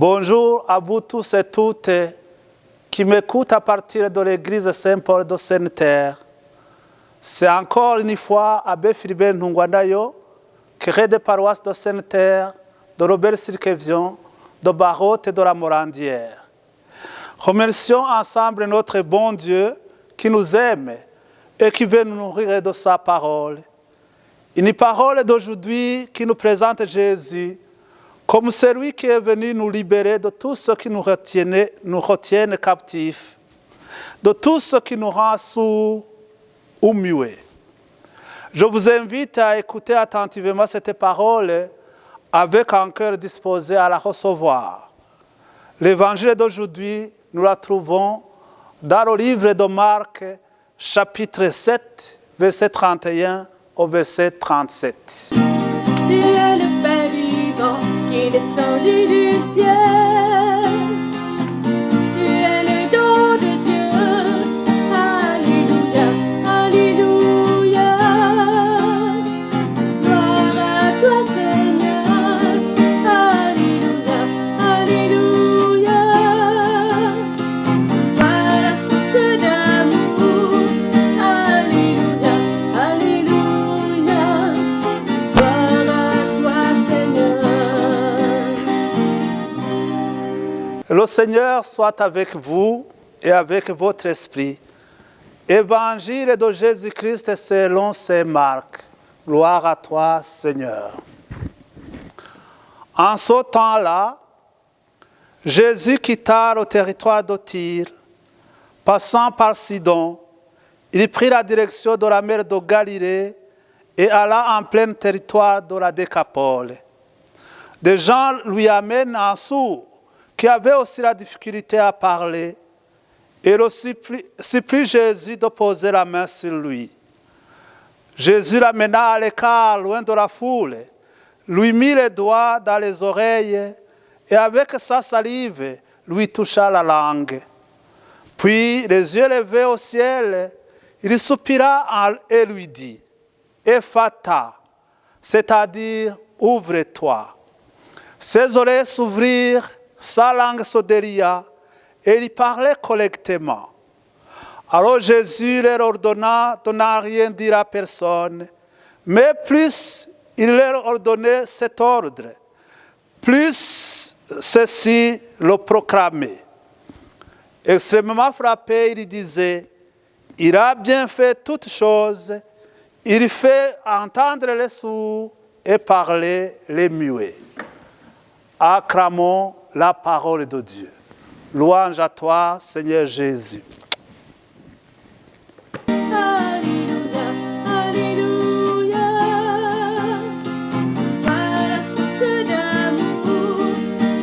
Bonjour à vous tous et toutes qui m'écoutent à partir de l'église Saint-Paul de Sainte-Terre. C'est encore une fois Abbé Philibert Ntungwandayo, curé de paroisse de Sainte-Terre, de Robert Cirquevion, de Barotte et de la Morandière. Remercions ensemble notre bon Dieu qui nous aime et qui veut nous nourrir de sa parole. Une parole d'aujourd'hui qui nous présente Jésus comme celui qui est venu nous libérer de tout ce qui nous retienne captifs, de tout ce qui nous rend sourds ou muets. Je vous invite à écouter attentivement cette parole avec un cœur disposé à la recevoir. L'évangile d'aujourd'hui, nous la trouvons dans le livre de Marc, chapitre 7, verset 31 au verset 37. Tu es le pain vivant qui est descendu du ciel. Tu es le don de Dieu. Alléluia, alléluia. Gloire à toi Seigneur. Alléluia, alléluia. Voilà source d'amour. Alléluia, alléluia. Gloire à toi Seigneur. Le Seigneur soit avec vous et avec votre esprit. Évangile de Jésus-Christ selon saint Marc. Gloire à toi, Seigneur. En ce temps-là, Jésus quitta le territoire de Tyr. Passant par Sidon, il prit la direction de la mer de Galilée et alla en plein territoire de la Décapole. Des gens lui amènent un sourd qui avait aussi la difficulté à parler et le supplie Jésus de poser la main sur lui. Jésus l'amena à l'écart, loin de la foule, lui mit les doigts dans les oreilles et avec sa salive lui toucha la langue. Puis, les yeux levés au ciel, il soupira et lui dit « Ephata », c'est-à-dire « ouvre-toi ». Ses oreilles s'ouvrirent, sa langue se délia et il parlait correctement. Alors Jésus leur ordonna de ne rien dire à personne, mais plus il leur ordonnait cet ordre, plus ceux-ci le proclamaient. Extrêmement frappé, il disait, il a bien fait toutes choses, il fait entendre les sourds et parler les muets. Acclamons la parole de Dieu. Louange à toi, Seigneur Jésus. Alléluia, alléluia. Voilà source d'amour.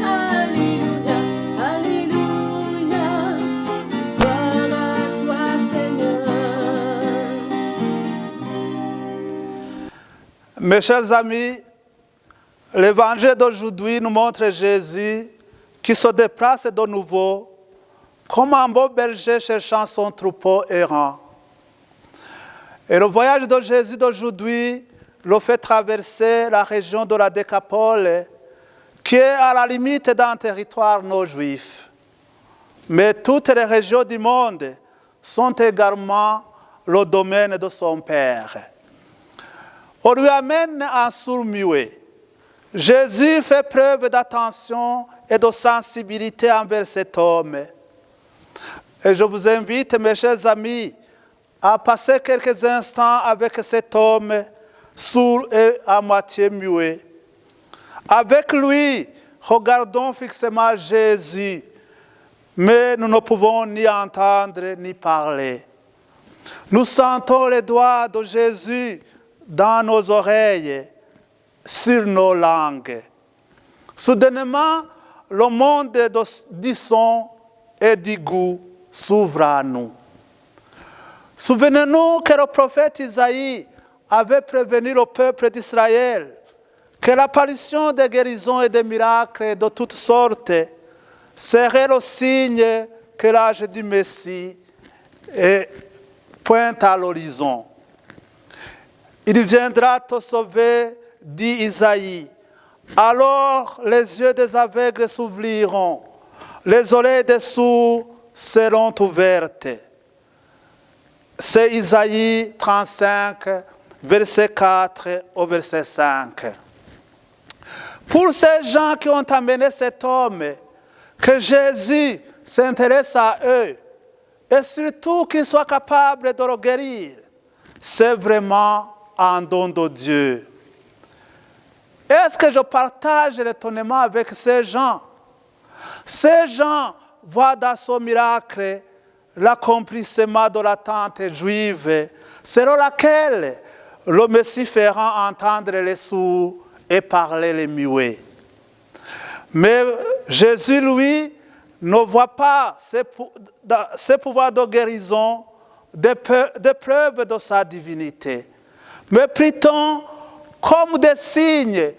Alléluia, alléluia. Gloire à toi Seigneur. Mes chers amis, l'évangile d'aujourd'hui nous montre Jésus qui se déplace de nouveau comme un beau berger cherchant son troupeau errant. Et le voyage de Jésus d'aujourd'hui le fait traverser la région de la Décapole qui est à la limite d'un territoire non juif. Mais toutes les régions du monde sont également le domaine de son Père. On lui amène un sourd muet. Jésus fait preuve d'attention et de sensibilité envers cet homme. Et je vous invite, mes chers amis, à passer quelques instants avec cet homme sourd et à moitié muet. Avec lui, regardons fixement Jésus, mais nous ne pouvons ni entendre ni parler. Nous sentons les doigts de Jésus dans nos oreilles, sur nos langues. Soudainement, le monde du son et du goût s'ouvre à nous. Souvenez-nous que le prophète Isaïe avait prévenu le peuple d'Israël que l'apparition des guérisons et des miracles de toutes sortes serait le signe que l'âge du Messie est pointe à l'horizon. Il viendra te sauver, dit Isaïe, Alors les yeux des aveugles s'ouvriront, les oreilles des sourds seront ouvertes. C'est Isaïe 35, verset 4 au verset 5. Pour ces gens qui ont amené cet homme, que Jésus s'intéresse à eux, et surtout qu'il soit capable de le guérir, c'est vraiment un don de Dieu. Est-ce que je partage l'étonnement avec ces gens? Ces gens voient dans ce miracle l'accomplissement de l'attente juive, selon laquelle le Messie fera entendre les sourds et parler les muets. Mais Jésus, lui, ne voit pas ces pouvoirs de guérison des preuves de sa divinité, mais plutôt comme des signes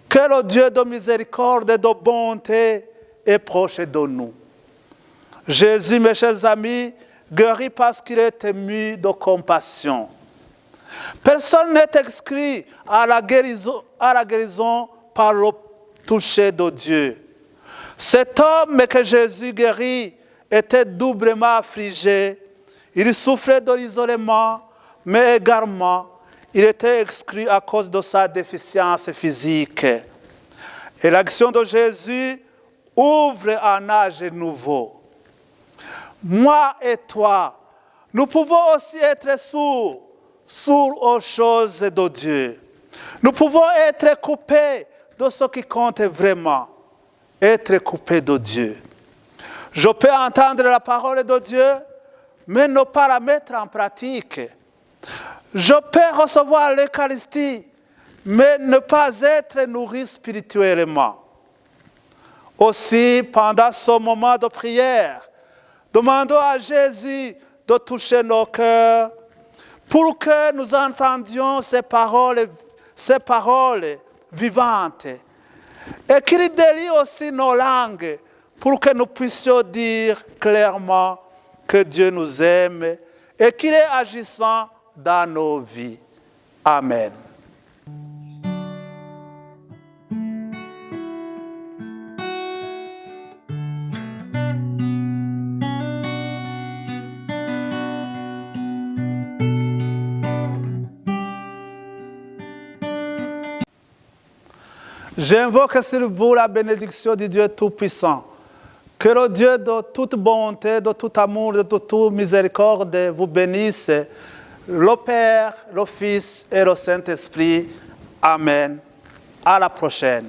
que le Dieu de miséricorde et de bonté est proche de nous. Jésus, mes chers amis, guérit parce qu'il est ému de compassion. Personne n'est exclu à la guérison par le toucher de Dieu. Cet homme que Jésus guérit était doublement affligé. Il souffrait de l'isolement, mais également, il était exclu à cause de sa déficience physique. Et l'action de Jésus ouvre un âge nouveau. Moi et toi, nous pouvons aussi être sourds aux choses de Dieu. Nous pouvons être coupés de ce qui compte vraiment, être coupés de Dieu. Je peux entendre la parole de Dieu, mais ne pas la mettre en pratique. Je peux recevoir l'Eucharistie, mais ne pas être nourri spirituellement. Aussi, pendant ce moment de prière, demandons à Jésus de toucher nos cœurs pour que nous entendions ces paroles vivantes et qu'il délie aussi nos langues pour que nous puissions dire clairement que Dieu nous aime et qu'il est agissant dans nos vies. Amen. J'invoque sur vous la bénédiction du Dieu Tout-Puissant. Que le Dieu de toute bonté, de tout amour, de toute miséricorde vous bénisse, le Père, le Fils et le Saint-Esprit. Amen. À la prochaine.